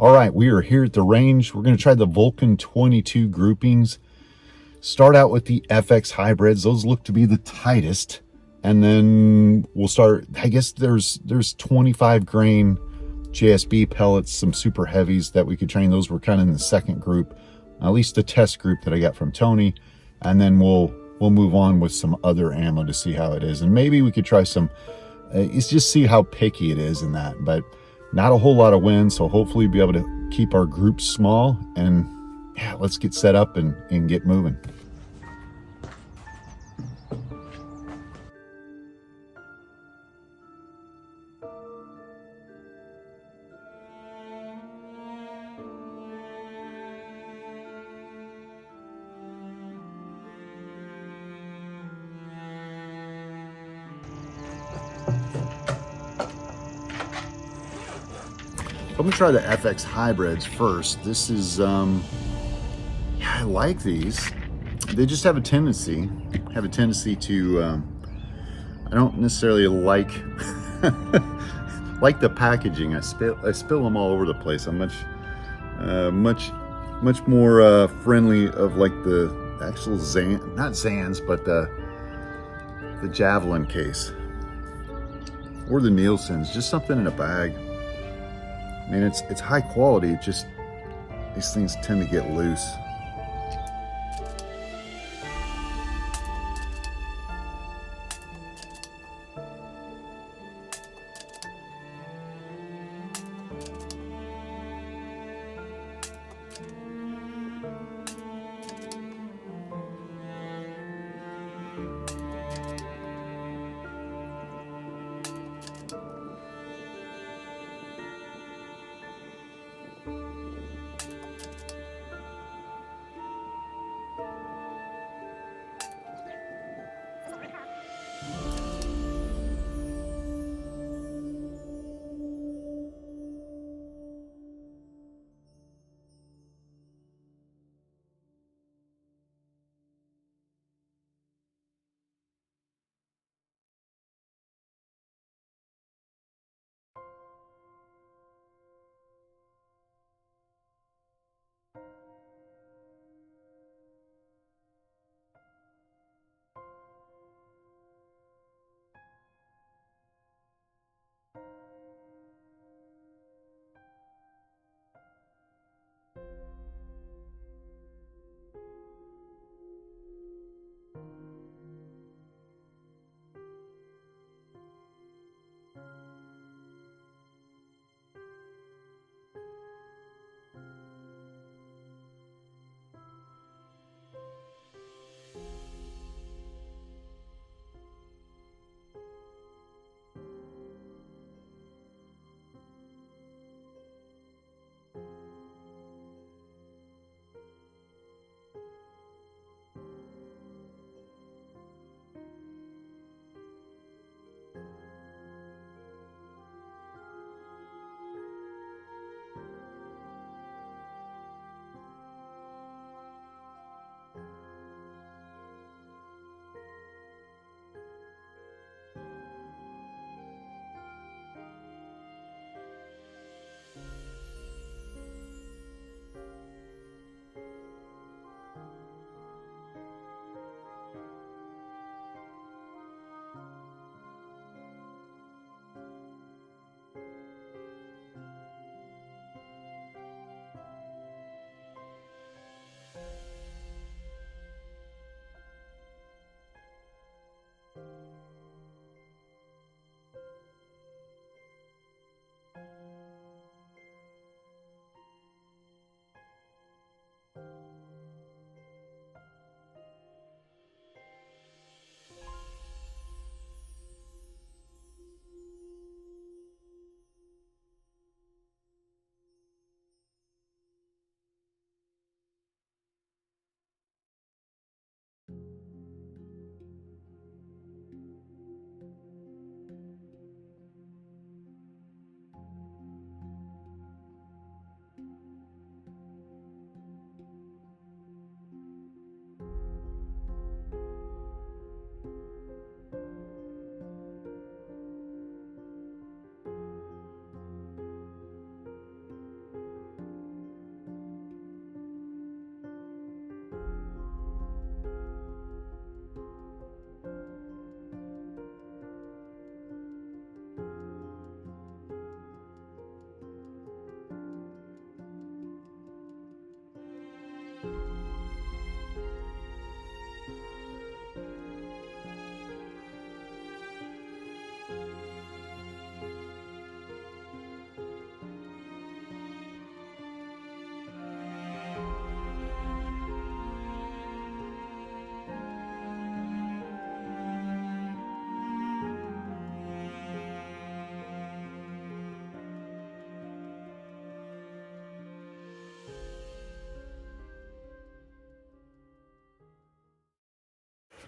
All right, we are here at the range. We're going to try the Vulcan 22 groupings. Start out with the FX hybrids. Those look to be the tightest. And then we'll start, I guess there's 25 grain JSB pellets, some super heavies that we could train. Those were kind of in the second group, at least the test group that I got from Tony. And then we'll move on with some other ammo to see how it is. And maybe we could try some, it's just see how picky it is in that. But not a whole lot of wind, so hopefully be able to keep our groups small. And yeah, let's get set up and get moving. I'm gonna try the FX hybrids first. This is, yeah, I like these. They just have a tendency to, I don't necessarily like, like the packaging. I spill them all over the place. I'm much more friendly of like the actual not Zans, but the Javelin case or the Nielsen's. Just something in a bag. I mean, it's high quality. It just, these things tend to get loose.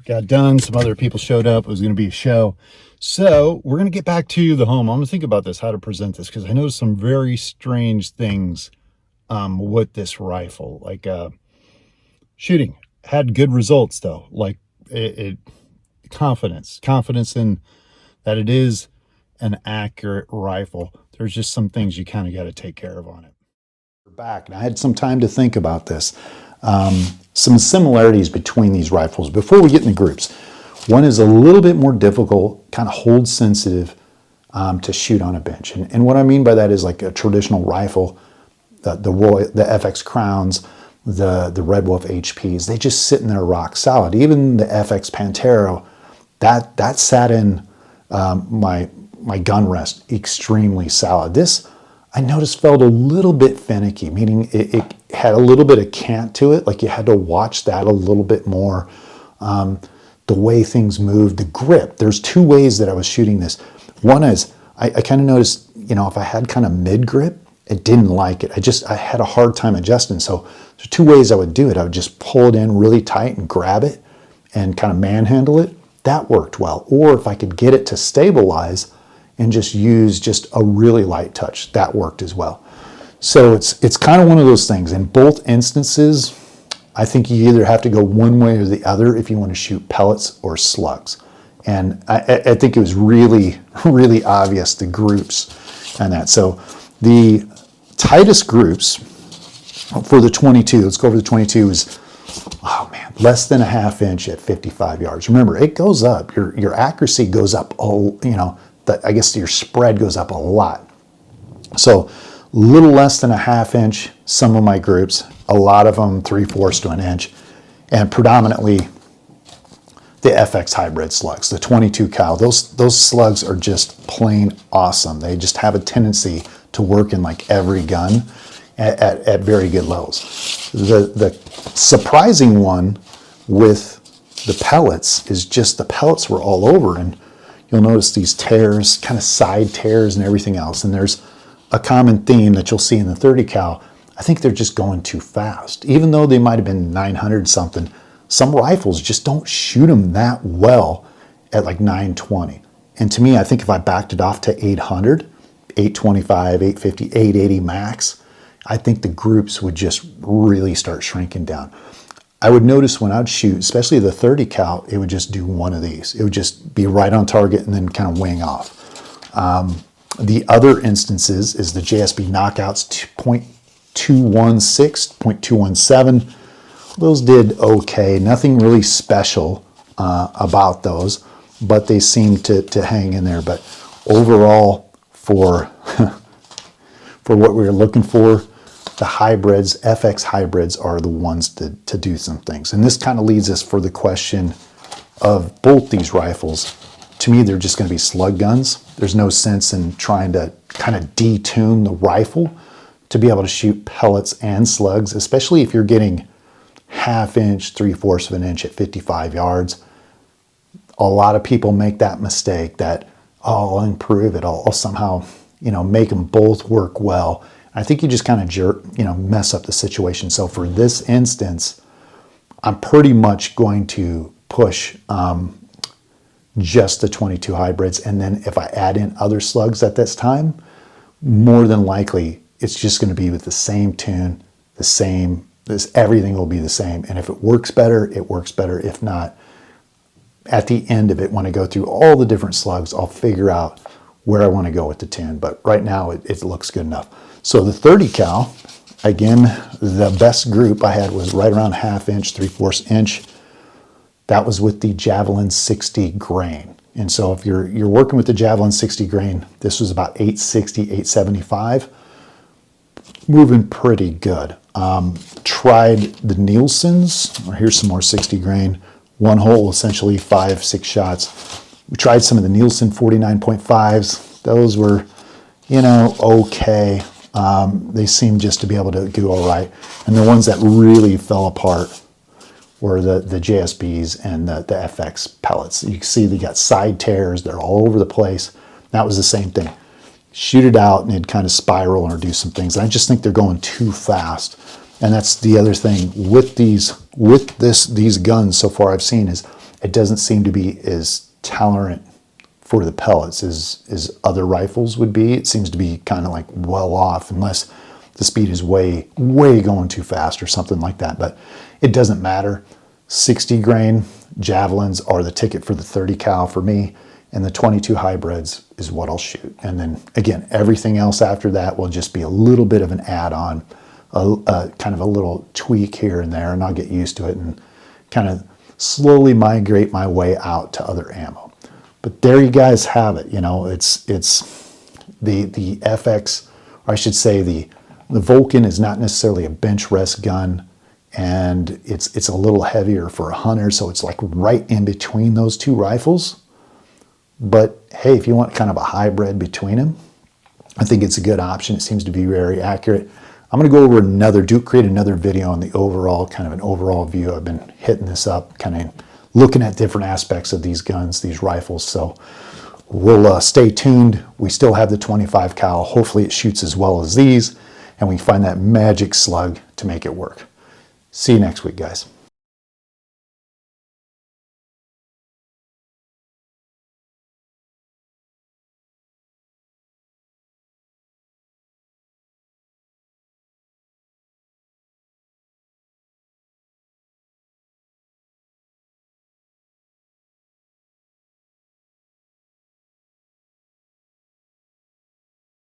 got done. Some other people showed up. It was going to be a show. So we're going to get back to the home. I'm going to think about this, how to present this, because I noticed some very strange things with this rifle. Like shooting had good results though. Like it confidence in that it is an accurate rifle. There's just some things you kind of got to take care of on it. We're back, and I had some time to think about this. Some similarities between these rifles before we get into groups. One is a little bit more difficult, kind of hold sensitive to shoot on a bench. And what I mean by that is like a traditional rifle, the FX Crowns, the Red Wolf HPs, they just sit in there rock solid. Even the FX Pantero, that sat in my gun rest extremely solid. This, I noticed, felt a little bit finicky, meaning it had a little bit of cant to it, like you had to watch that a little bit more. The way things moved, the grip. There's two ways that I was shooting this. One is, I kind of noticed, if I had kind of mid grip, it didn't like it. I had a hard time adjusting. So there's two ways I would do it. I would just pull it in really tight and grab it and kind of manhandle it. That worked well. Or if I could get it to stabilize and just use just a really light touch, that worked as well. So it's kind of one of those things. In both instances, I think you either have to go one way or the other if you want to shoot pellets or slugs. And I think it was really, really obvious, the groups and that. So the tightest groups for the 22, let's go over the 22, is, oh man, less than a half inch at 55 yards. Remember, it goes up. Your accuracy goes up, I guess your spread goes up a lot. So little less than a half inch, some of my groups, a lot of them 3/4 to an inch, and predominantly the FX hybrid slugs, the 22 cal. Those slugs are just plain awesome. They just have a tendency to work in like every gun at very good levels. The surprising one with the pellets is just the pellets were all over, and you'll notice these tears, kind of side tears and everything else. And there's a common theme that you'll see in the 30 cal. I think they're just going too fast. Even though they might have been 900 something, some rifles just don't shoot them that well at like 920. And to me, I think if I backed it off to 800, 825, 850, 880 max, I think the groups would just really start shrinking down. I would notice when I'd shoot, especially the 30 cal, it would just do one of these. It would just be right on target and then kind of wing off. The other instances is the JSB knockouts, .216, .217. Those did okay. Nothing really special about those, but they seemed to hang in there. But overall, for what we were looking for, the hybrids, FX hybrids, are the ones to do some things. And this kind of leads us for the question of both these rifles. To me, they're just going to be slug guns. There's no sense in trying to kind of detune the rifle to be able to shoot pellets and slugs, especially if you're getting half inch, 3/4 of an inch at 55 yards. A lot of people make that mistake that, oh, I'll improve it. I'll somehow, make them both work well. I think you just kind of mess up the situation. So for this instance, I'm pretty much going to push just the 22 hybrids. And then if I add in other slugs at this time, more than likely, it's just going to be with the same tune, everything will be the same. And if it works better, it works better. If not, at the end of it, when I go through all the different slugs, I'll figure out where I want to go with the tune. But right now, it looks good enough. So the 30 cal, again, the best group I had was right around half inch, 3/4 inch. That was with the Javelin 60 grain. And so if you're working with the Javelin 60 grain, this was about 860, 875. Moving pretty good. Tried the Nielsen's. Here's some more 60 grain. One hole, essentially 5-6 shots. We tried some of the Nielsen 49.5s. Those were, okay. They seemed just to be able to do all right. And the ones that really fell apart were the JSBs and the FX pellets. You can see they got side tears. They're all over the place. That was the same thing. Shoot it out and it'd kind of spiral or do some things. And I just think they're going too fast. And that's the other thing with these guns so far I've seen is it doesn't seem to be as tolerant for the pellets as other rifles would be. It seems to be kind of like well off, unless the speed is way going too fast or something like that. But it doesn't matter. 60 grain javelins are the ticket for the 30 cal for me, and the 22 hybrids is what I'll shoot. And then again, everything else after that will just be a little bit of an add-on, kind of a little tweak here and there, and I'll get used to it and kind of slowly migrate my way out to other ammo. But there you guys have it. You know, it's the FX, or I should say the Vulcan is not necessarily a bench rest gun, and it's a little heavier for a hunter, so it's like right in between those two rifles. But hey, if you want kind of a hybrid between them, I think it's a good option. It seems to be very accurate. I'm going to go over create another video on the overall, kind of an overall view. I've been hitting this up, kind of looking at different aspects of these guns, these rifles. So we'll stay tuned. We still have the 25 cal. Hopefully it shoots as well as these, and we find that magic slug to make it work. See you next week, guys.